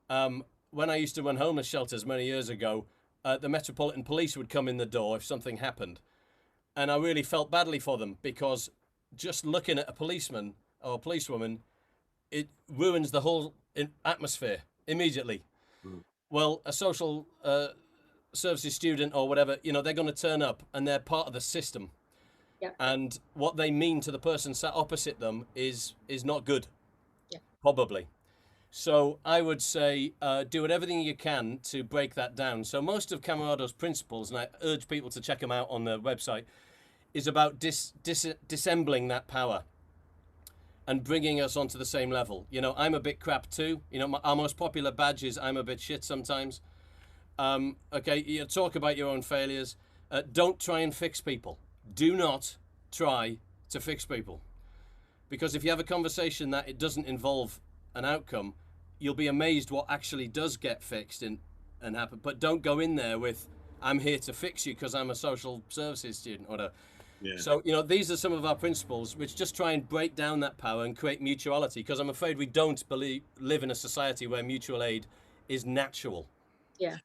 When I used to run homeless shelters many years ago, the Metropolitan Police would come in the door if something happened. And I really felt badly for them, because just looking at a policeman or a policewoman, it ruins the whole atmosphere immediately. Well, a social services student or whatever, you know, they're going to turn up and they're part of the system. and what they mean to the person sat opposite them is not good, probably. So I would say do everything you can to break that down. So most of Camerados' principles, and I urge people to check them out on the website, is about dissembling that power and bringing us onto the same level. You know, I'm a bit crap too. You know, our most popular badge is I'm a bit shit sometimes. Okay, you talk about your own failures. Don't try and fix people. Do not try to fix people. Because if you have a conversation that it doesn't involve an outcome, you'll be amazed what actually does get fixed and happen. But don't go in there with, I'm here to fix you because I'm a social services student or whatever. Yeah. So, you know, these are some of our principles which just try and break down that power and create mutuality, because I'm afraid we don't live in a society where mutual aid is natural. Yeah.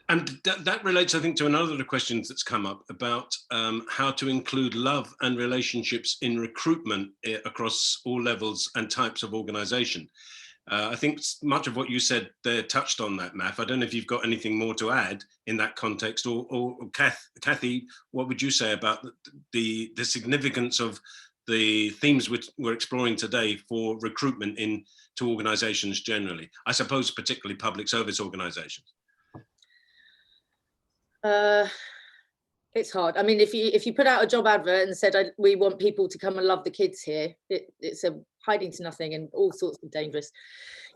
And that relates, I think, to another of the questions that's come up about how to include love and relationships in recruitment across all levels and types of organisation. I think much of what you said there touched on that, Maff. I don't know if you've got anything more to add in that context, or Kathy, what would you say about the significance of the themes which we're exploring today for recruitment into organisations generally? I suppose particularly public service organisations. It's hard. I mean, if you put out a job advert and said, we want people to come and love the kids here, it's a hiding to nothing and all sorts of dangerous,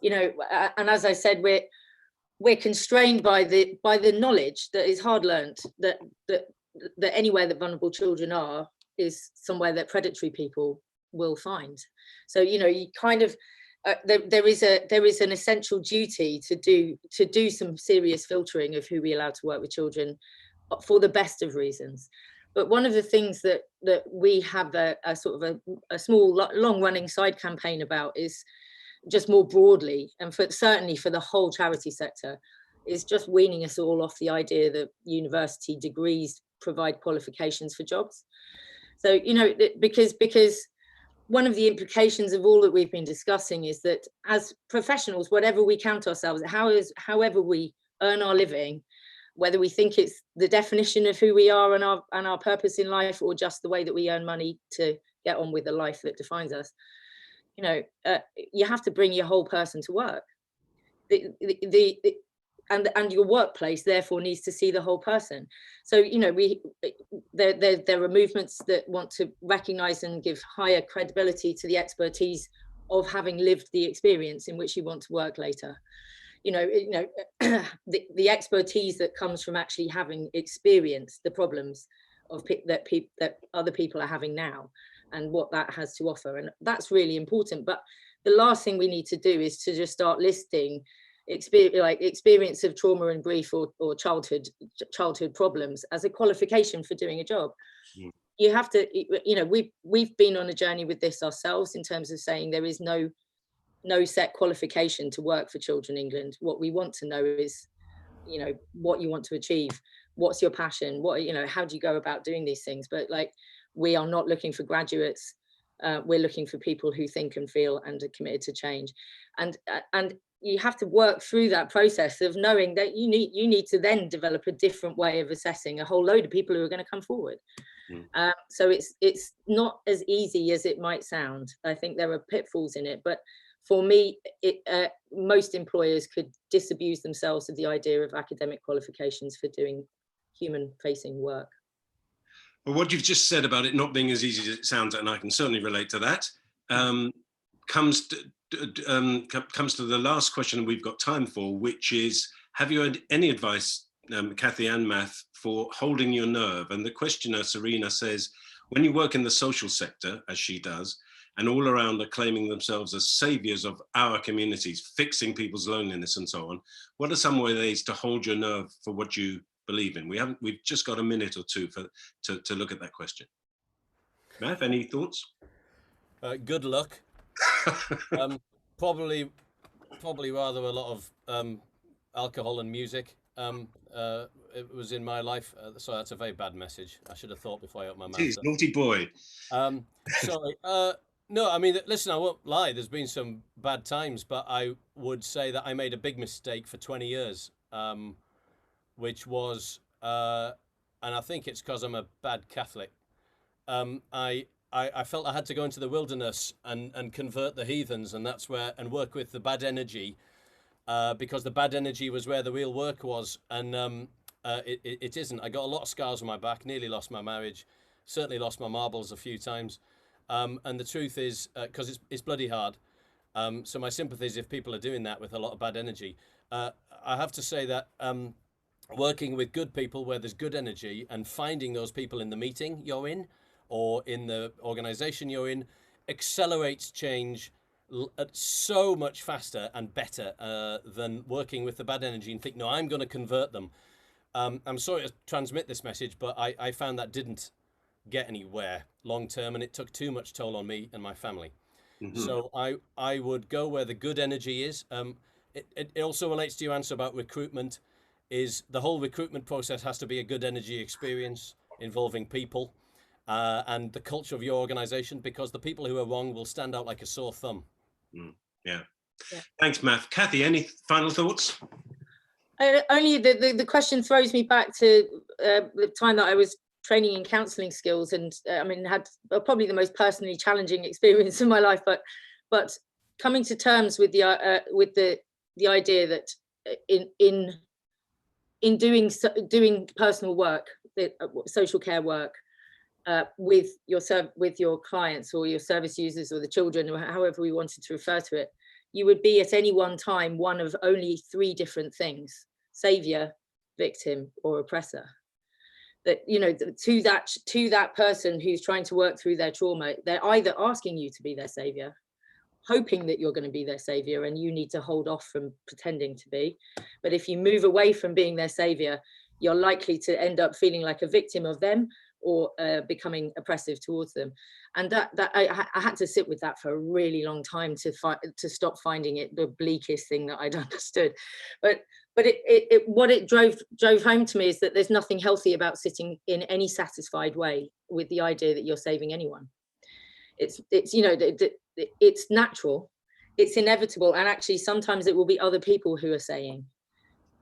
you know. And as I said, we're constrained by the knowledge that is hard learned, that anywhere that vulnerable children are is somewhere that predatory people will find. So, you know, you kind of there is an essential duty to do some serious filtering of who we allow to work with children for the best of reasons. But one of the things that we have a sort of a small long-running side campaign about is just more broadly, and certainly for the whole charity sector, is just weaning us all off the idea that university degrees provide qualifications for jobs. So, you know, because one of the implications of all that we've been discussing is that as professionals, whatever we count ourselves, however we earn our living, whether we think it's the definition of who we are and our purpose in life, or just the way that we earn money to get on with the life that defines us, you know, you have to bring your whole person to work. And your workplace therefore needs to see the whole person. So, you know, there are movements that want to recognise and give higher credibility to the expertise of having lived the experience in which you want to work later. You know, the expertise that comes from actually having experienced the problems that other people are having now, and what that has to offer, and that's really important. But the last thing we need to do is to just start listing experience of trauma and grief or childhood problems as a qualification for doing a job. Mm. You have to, you know, we've been on a journey with this ourselves in terms of saying there is no set qualification to work for Children England. What we want to know is, you know, what you want to achieve, what's your passion, what, you know, how do you go about doing these things? But like, we are not looking for graduates. We're looking for people who think and feel and are committed to change. And you have to work through that process of knowing that you need to then develop a different way of assessing a whole load of people who are going to come forward. Mm. So it's not as easy as it might sound. I think there are pitfalls in it, but for me, most employers could disabuse themselves of the idea of academic qualifications for doing human-facing work. Well, what you've just said about it not being as easy as it sounds, and I can certainly relate to that, comes to the last question we've got time for, which is, have you had any advice, Kathy and Maff, for holding your nerve? And the questioner, Serena, says, when you work in the social sector, as she does, and all around are claiming themselves as saviours of our communities, fixing people's loneliness and so on, what are some ways to hold your nerve for what you believe in? We've just got a minute or two to look at that question. Maff, any thoughts? Good luck. Probably rather a lot of alcohol and music. It was in my life, so that's a very bad message. I should have thought before I opened my mouth. Jeez, naughty boy. Sorry. No, I mean, listen, I won't lie. There's been some bad times, but I would say that I made a big mistake for 20 years, which was, and I think it's because I'm a bad Catholic, I felt I had to go into the wilderness and convert the heathens, and that's where, and work with the bad energy, because the bad energy was where the real work was, and it isn't. I got a lot of scars on my back, nearly lost my marriage, certainly lost my marbles a few times, and the truth is, because it's bloody hard. So my sympathies if people are doing that with a lot of bad energy. I have to say that working with good people where there's good energy and finding those people in the meeting you're in or in the organization you're in accelerates change so much faster and better than working with the bad energy and think, no, I'm going to convert them. I'm sorry to transmit this message, but I found that didn't get anywhere long term, and it took too much toll on me and my family. Mm-hmm. So I would go where the good energy is. It also relates to your answer about recruitment. Is the whole recruitment process has to be a good energy experience involving people and the culture of your organization, because the people who are wrong will stand out like a sore thumb. Yeah. Thanks, Maff. Kathy, any final thoughts? Only the question throws me back to the time that I was training in counselling skills, and I mean, had probably the most personally challenging experience in my life. But coming to terms with the idea that in doing personal work, social care work, with your clients or your service users or the children, or however we wanted to refer to it, you would be at any one time one of only 3 different things: saviour, victim, or oppressor. That, you know, to that person who's trying to work through their trauma, they're either asking you to be their saviour, hoping that you're going to be their saviour, and you need to hold off from pretending to be. But if you move away from being their saviour, you're likely to end up feeling like a victim of them, or becoming oppressive towards them. And that I had to sit with that for a really long time to stop finding it the bleakest thing that I'd understood. But what it drove home to me is that there's nothing healthy about sitting in any satisfied way with the idea that you're saving anyone. It's you know, it's natural, it's inevitable, and actually sometimes it will be other people who are saying,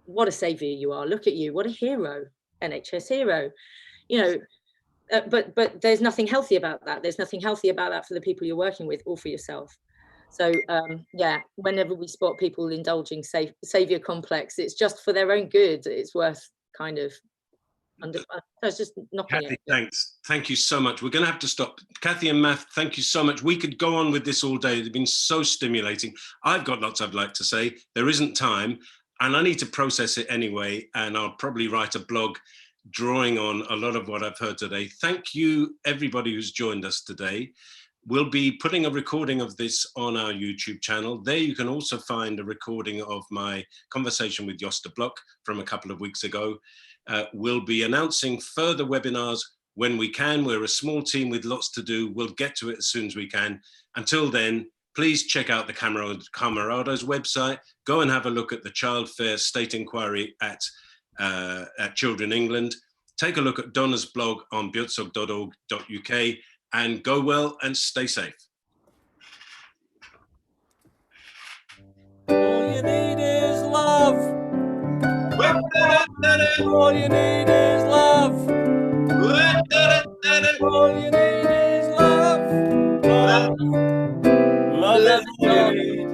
what a saviour you are, look at you, what a hero, NHS hero, you know. But there's nothing healthy about that. There's nothing healthy about that for the people you're working with or for yourself. So yeah, whenever we spot people indulging saviour complex, it's just for their own good. It's worth kind of that's just knocking Kathy, it. thanks. Thank you so much. We're going to have to stop. Kathy and Maff, thank you so much. We could go on with this all day. It's been so stimulating. I've got lots I'd like to say. There isn't time, and I need to process it anyway, and I'll probably write a blog drawing on a lot of what I've heard today. Thank you, everybody who's joined us today. We'll be putting a recording of this on our YouTube channel. There you can also find a recording of my conversation with Josta Block from a couple of weeks ago. We'll be announcing further webinars when we can. We're a small team with lots to do. We'll get to it as soon as we can. Until then, please check out the Camerados website. Go and have a look at the ChildFairState inquiry at Children England. Take a look at Donna's blog on buurtzorg.org.uk, and go well and stay safe. All you need is love. All you need is love. All you need is love. Love is all you need.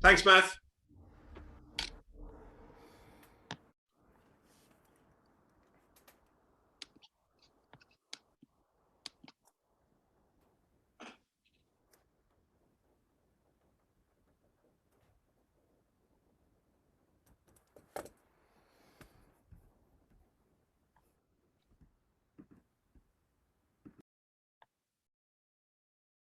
Thanks, Maff.